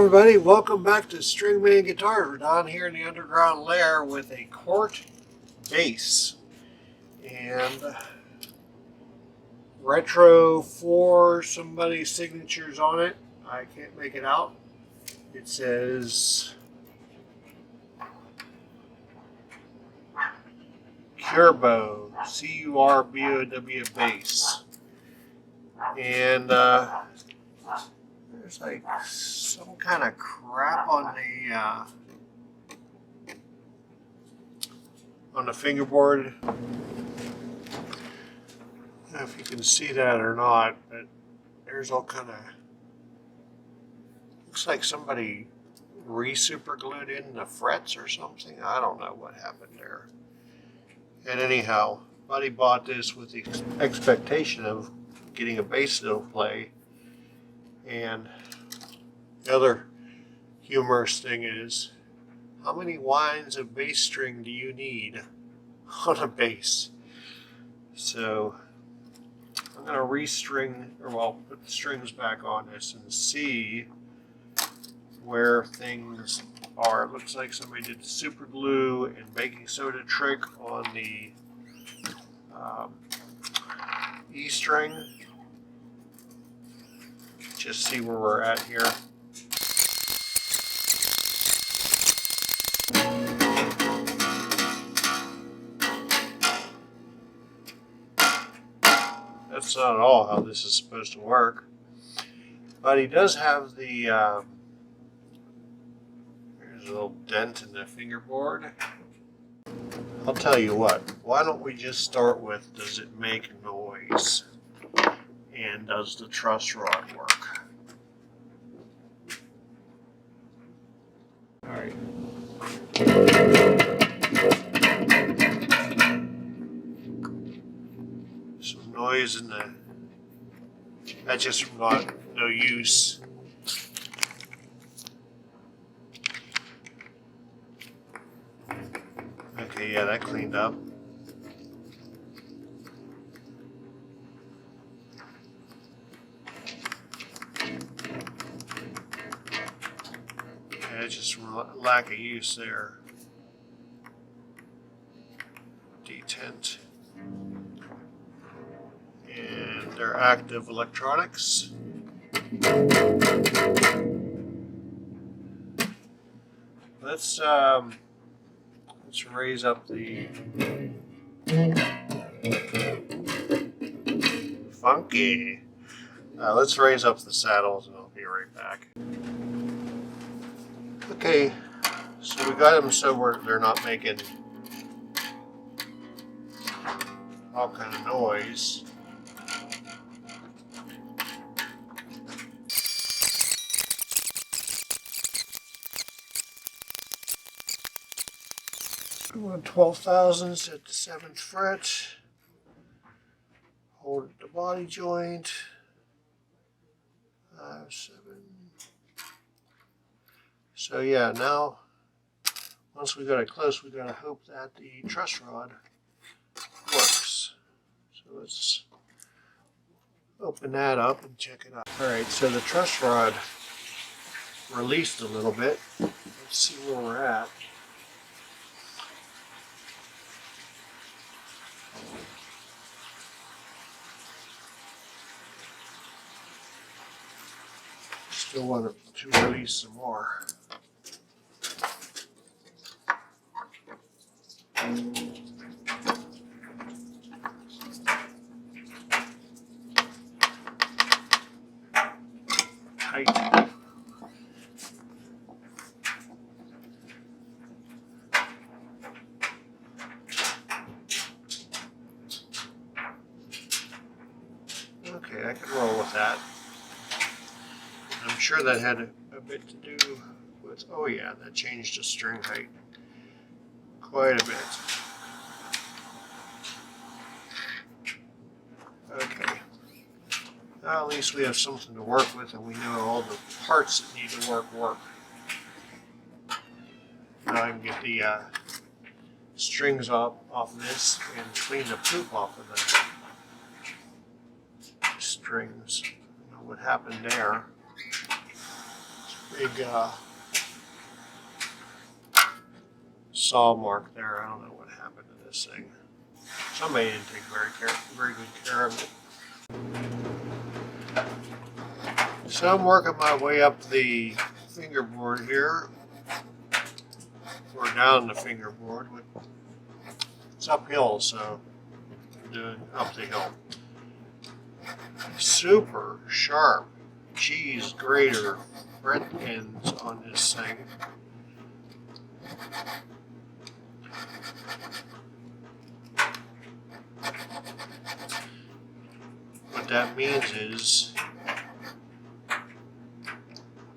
everybody, welcome back to Stringman Guitars. We're down here in the underground lair with a Cort Bass and retro for somebody's signatures on it. I can't make it out. It says Curbo, C-U-R-B-O-W bass, and there's like some kind of crap on the fingerboard. I don't know if you can see that or not, but there's all kind of, looks like somebody re-super glued in the frets or something. I don't know what happened there. And anyhow, Buddy bought this with the expectation of getting a bass that'll play. And the other humorous thing is, how many winds of bass string do you need on a bass? So I'm going to restring, or well, put the strings back on this and see where things are. It looks like somebody did super glue and baking soda trick on the E string. Just see where we're at here. That's not at all how this is supposed to work. But he does have the, there's a little dent in the fingerboard. I'll tell you what, why don't we just start with, does it make noise? And does the truss rod work? All right. Some noise in the, that's just from no use. Okay, yeah, that cleaned up. Yeah, it's just lack of use there. Detent. And they're active electronics. Let's raise up the funky. Let's raise up the saddles and I'll be right back. Okay, so we got them so they're not making all kind of noise. Going 12 thousandths at the 7th fret. Hold at the body joint. 5, 7. So yeah, now once we got it close, we gotta hope that the truss rod works. So let's open that up and check it out. All right, so the truss rod released a little bit. Let's see where we're at. Still want to release some more. Tight. Okay, I can roll with that. I'm sure that had a bit to do with, oh yeah, that changed the string height quite a bit. Okay. Now at least we have something to work with and we know all the parts that need to work. Now I can get the strings off of this and clean the poop off of the strings. I don't know what happened there. big saw mark there. I don't know what happened to this thing. Somebody didn't take very good care of it. So I'm working my way up the fingerboard here, or down the fingerboard. It's uphill, so I'm doing up the hill. Super sharp cheese grater fret ends on this thing. What that means is,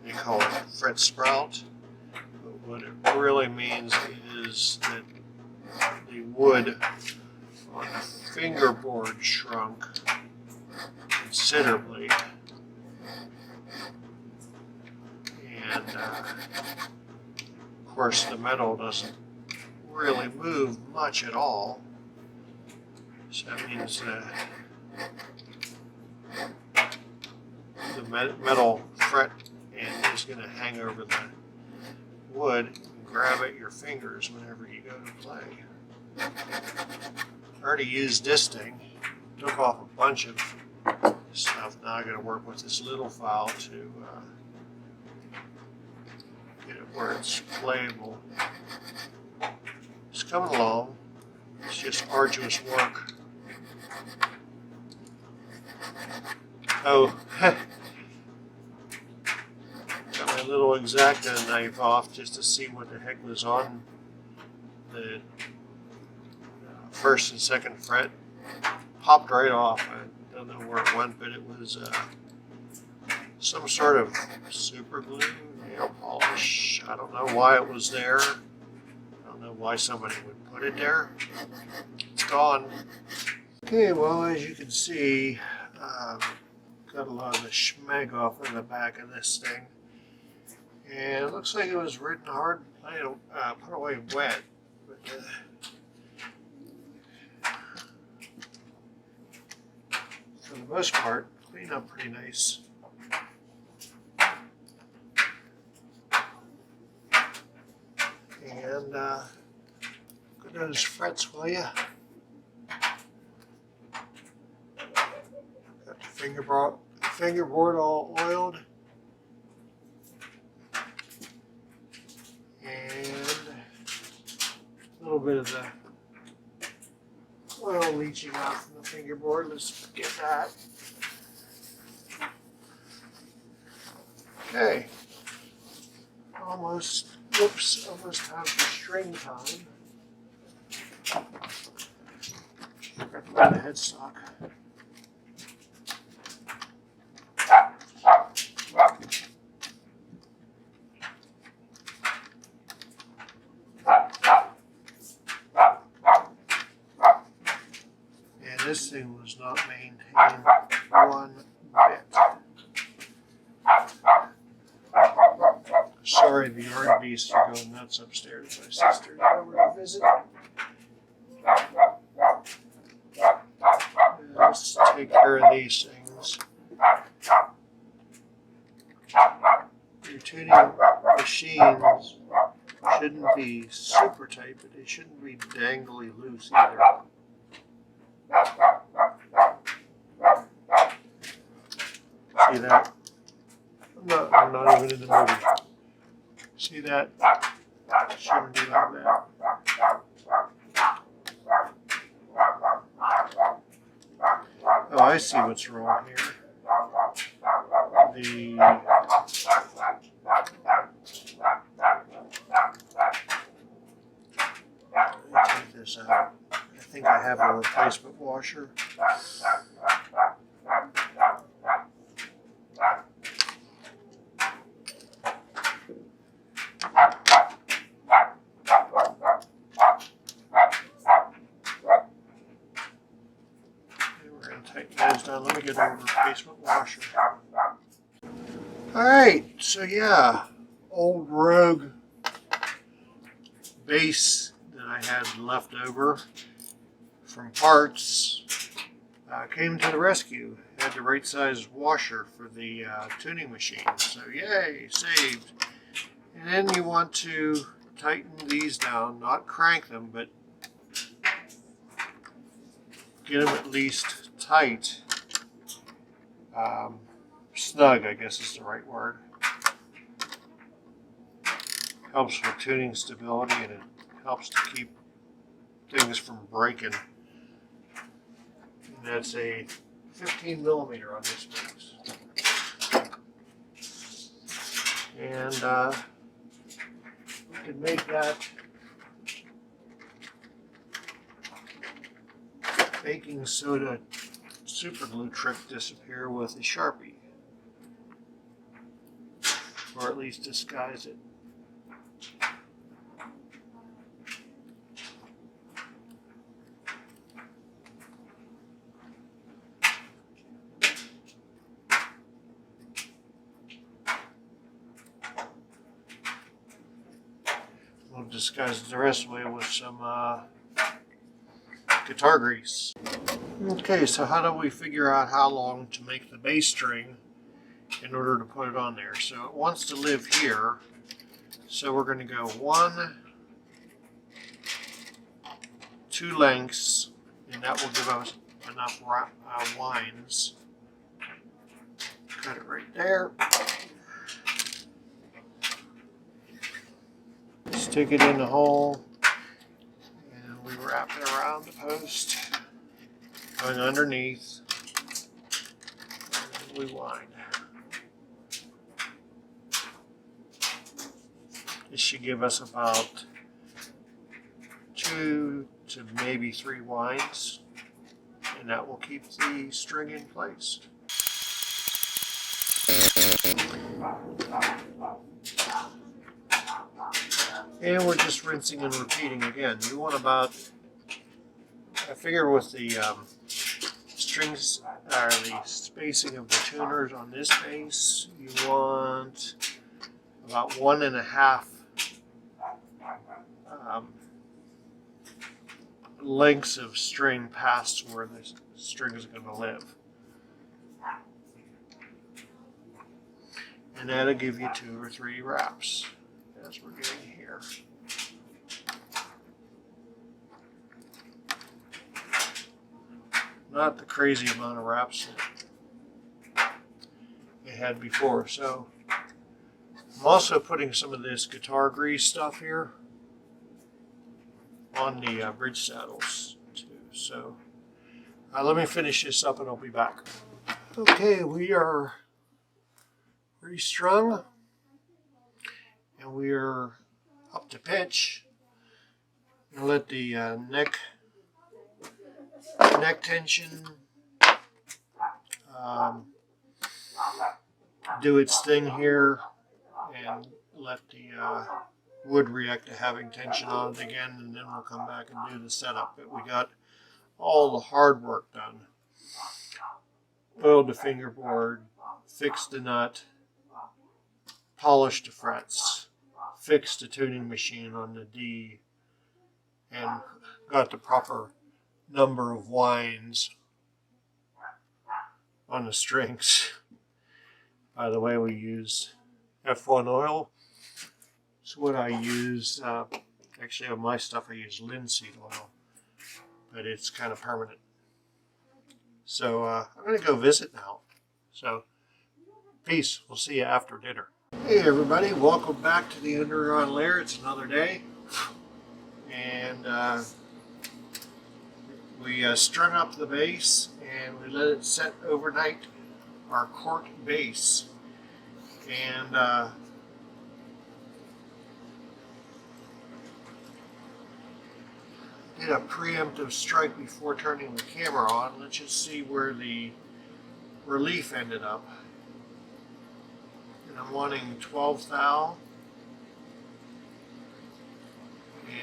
they call it fret sprout, but what it really means is that the wood on the fingerboard shrunk considerably, and of course the metal doesn't really move much at all, so that means the metal fret end is going to hang over the wood and grab at your fingers whenever you go to play. I already used this thing, took off a bunch of stuff. Now I got to work with this little file to get it where it's playable. It's coming along. It's just arduous work. Oh, got my little X-Acto knife off just to see what the heck was on the first and second fret. Popped right off. I don't know where it went, but it was some sort of super glue, nail polish. I don't know why it was there. I don't know why somebody would put it there. It's gone. Okay, well, as you can see, got a lot of the schmeg off in the back of this thing. And it looks like it was written hard, put away wet. But, for the most part, cleaned up pretty nice. And look at those frets, will ya? Got the fingerboard all oiled. And a little bit of the oil leaching out from the fingerboard. Let's get that. Okay. Almost time for string time. Forgot to buy the headstock. And this thing was not maintained one bit. Sorry, the yard beasts are going nuts upstairs. My sister got over to visit. Let's take care of these things. Your tuning machines shouldn't be super tight, but they shouldn't be dangly loose either. See that? I'm not even in the movie. See that? It shouldn't be like that. Oh, I see what's wrong here. Let me take this out. I think I have a replacement washer. Let me get a replacement washer. Alright, so yeah, old rogue bass that I had left over from parts. came to the rescue. Had the right size washer for the tuning machine. So yay, saved. And then you want to tighten these down, not crank them, but get them at least tight. Snug, I guess is the right word. Helps with tuning stability, and it helps to keep things from breaking. And that's a 15 millimeter on this piece. And we can make that baking soda super glue trick disappear with a Sharpie. Or at least disguise it. We'll disguise the rest of the way with some guitar grease. Okay, so how do we figure out how long to make the bass string in order to put it on there? So it wants to live here, so we're going to go 1, 2 lengths, and that will give us enough lines. Cut it right there. Stick it in the hole, and we wrap it around the post, going underneath, and we wind. This should give us about 2 to maybe 3 winds, and that will keep the string in place. And we're just rinsing and repeating again. You want about, I figure with the strings, or the spacing of the tuners on this bass, you want about 1.5 lengths of string past where the string is going to live. And that'll give you 2 or 3 wraps, as we're getting here. Not the crazy amount of wraps that it had before. So I'm also putting some of this guitar grease stuff here on the bridge saddles too. So let me finish this up and I'll be back. Okay, we are restrung and we are up to pitch. I'll let the neck tension do its thing here and let the wood react to having tension on it again, and then we'll come back and do the setup. But we got all the hard work done. Oiled the fingerboard, fixed the nut, polished the frets, fixed the tuning machine on the D, and got the proper number of winds on the strings. By the way, we use F1 oil. It's what I use. Actually, on my stuff, I use linseed oil, but it's kind of permanent. So I'm going to go visit now. So peace. We'll see you after dinner. Hey everybody, welcome back to the Underground Lair. It's another day, and we strung up the bass and we let it set overnight, our Cort Bass, and did a preemptive strike before turning the camera on. Let's just see where the relief ended up. And I'm wanting 12 thou. And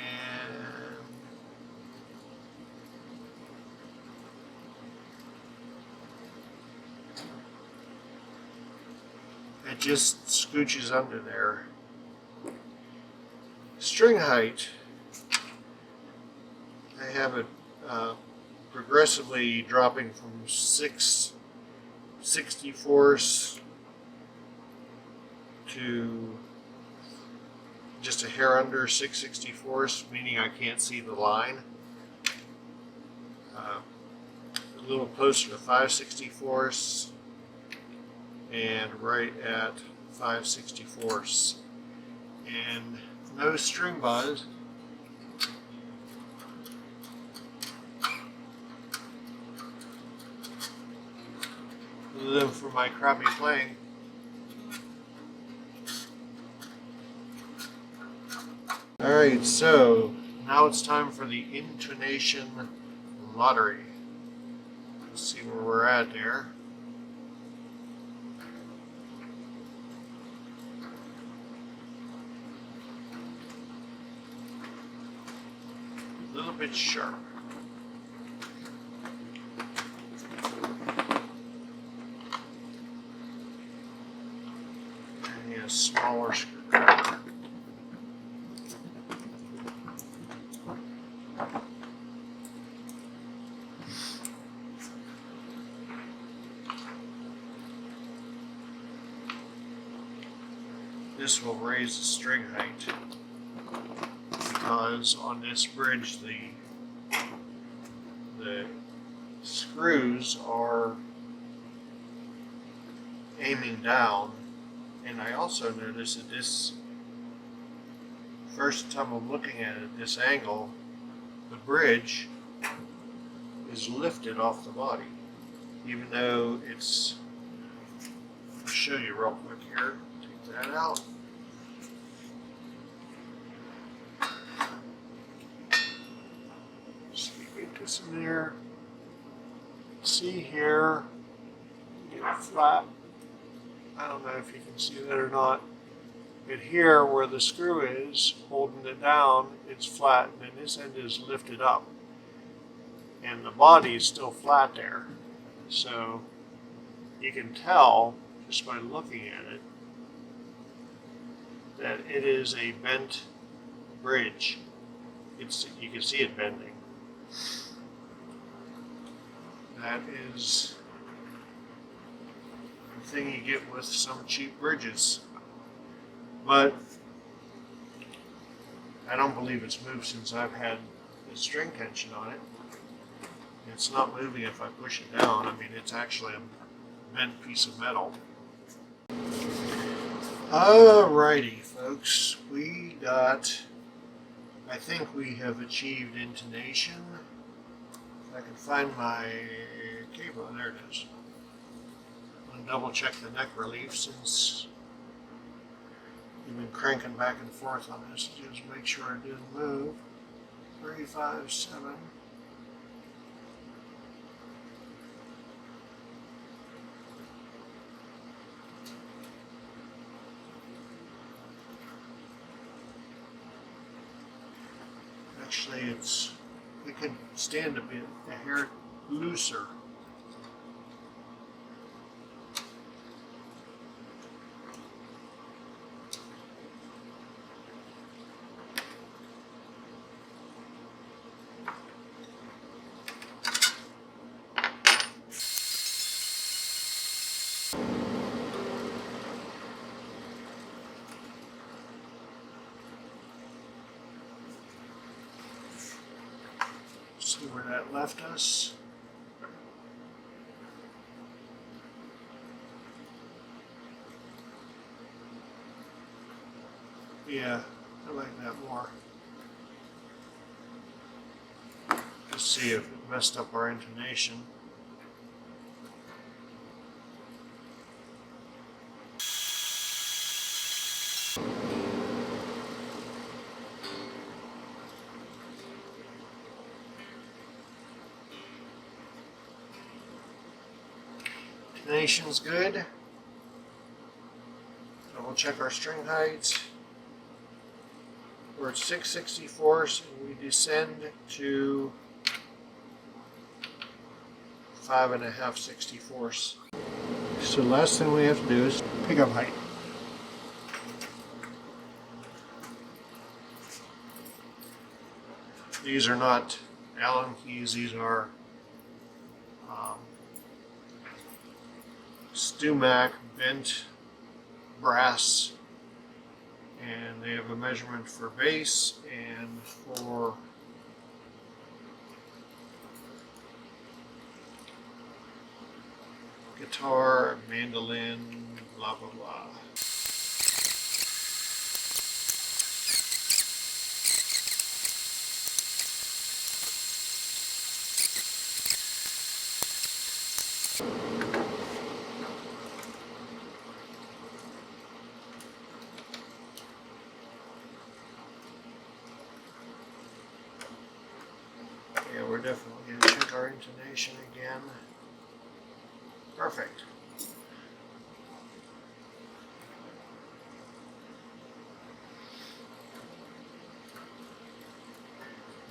it just scooches under there. String height, I have it progressively dropping from 6/64 to just a hair under 6/64, meaning I can't see the line. A little closer to 5/64 and right at 5/64, and no string buzz. Other than for my crappy playing. Alright, so now it's time for the Intonation Lottery. Let's see where we're at there. A little bit sharp. I need a smaller screwdriver. This will raise the string height because on this bridge the screws are aiming down, and I also noticed that this first time I'm looking at it at this angle, the bridge is lifted off the body, even though it's, I'll show you real quick here. Take that out. Get this in there. See here, get it flat. I don't know if you can see that or not. But here, where the screw is holding it down, it's flat, and then this end is lifted up, and the body is still flat there. So you can tell just by looking at it that it is a bent bridge. You can see it bending. That is the thing you get with some cheap bridges. But I don't believe it's moved since I've had the string tension on it. It's not moving if I push it down. I mean, it's actually a bent piece of metal. Alrighty, folks. I think we have achieved intonation. If I can find my cable, there it is. I'm going to double check the neck relief since we've been cranking back and forth on this. Just make sure it didn't move. 357. Actually, it could stand a hair looser. See where that left us. Yeah, I like that more. Let's see if it messed up our intonation. Intonation's good. Double check our string heights. We're at 6/64 and we descend to 5.5/64. So the last thing we have to do is pick up height. These are not Allen keys, these are Stumac bent brass, and they have a measurement for bass and for guitar, mandolin, blah blah blah. Yeah, we're definitely going to check our intonation again. Perfect.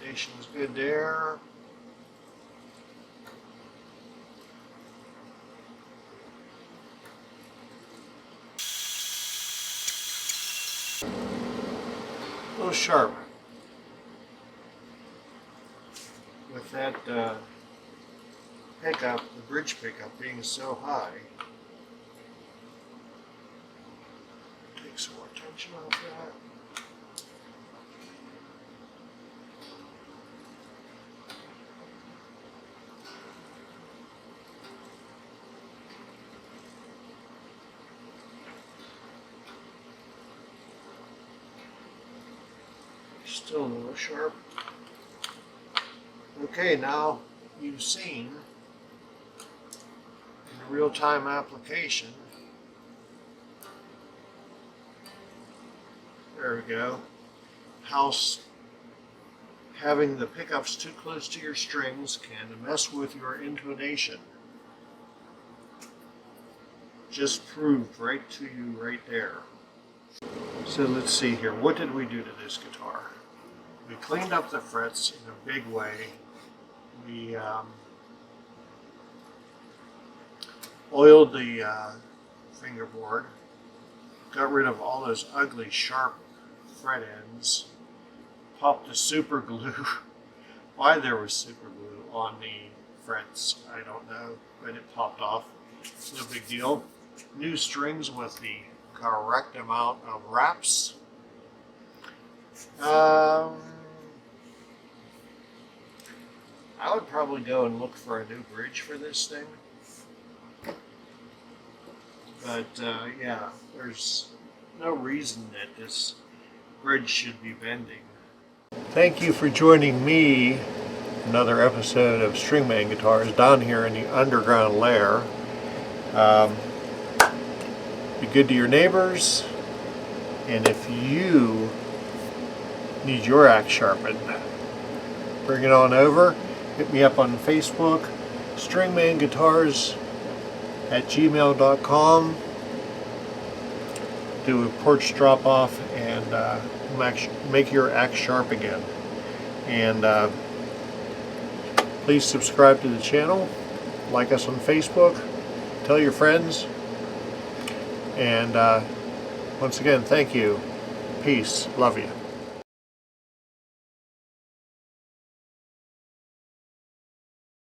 Intonation's good there. A little sharp. With that pickup, the bridge pickup being so high, take some more tension off that. Still a little sharp. Okay, now you've seen in a real-time application, there we go, how having the pickups too close to your strings can mess with your intonation. Just proved right to you right there. So let's see here, what did we do to this guitar? We cleaned up the frets in a big way. We oiled the fingerboard, got rid of all those ugly sharp fret ends, popped the super glue. Why there was super glue on the frets, I don't know, but it popped off. No big deal. New strings with the correct amount of wraps. I would probably go and look for a new bridge for this thing. But yeah, there's no reason that this bridge should be bending. Thank you for joining me. Another episode of Stringman Guitars down here in the underground lair. Be good to your neighbors, and if you need your axe sharpened, bring it on over. Hit me up on Facebook, stringmanguitars@gmail.com. Do a porch drop off and make your axe sharp again. And please subscribe to the channel, like us on Facebook, tell your friends, and once again, thank you. Peace. Love you.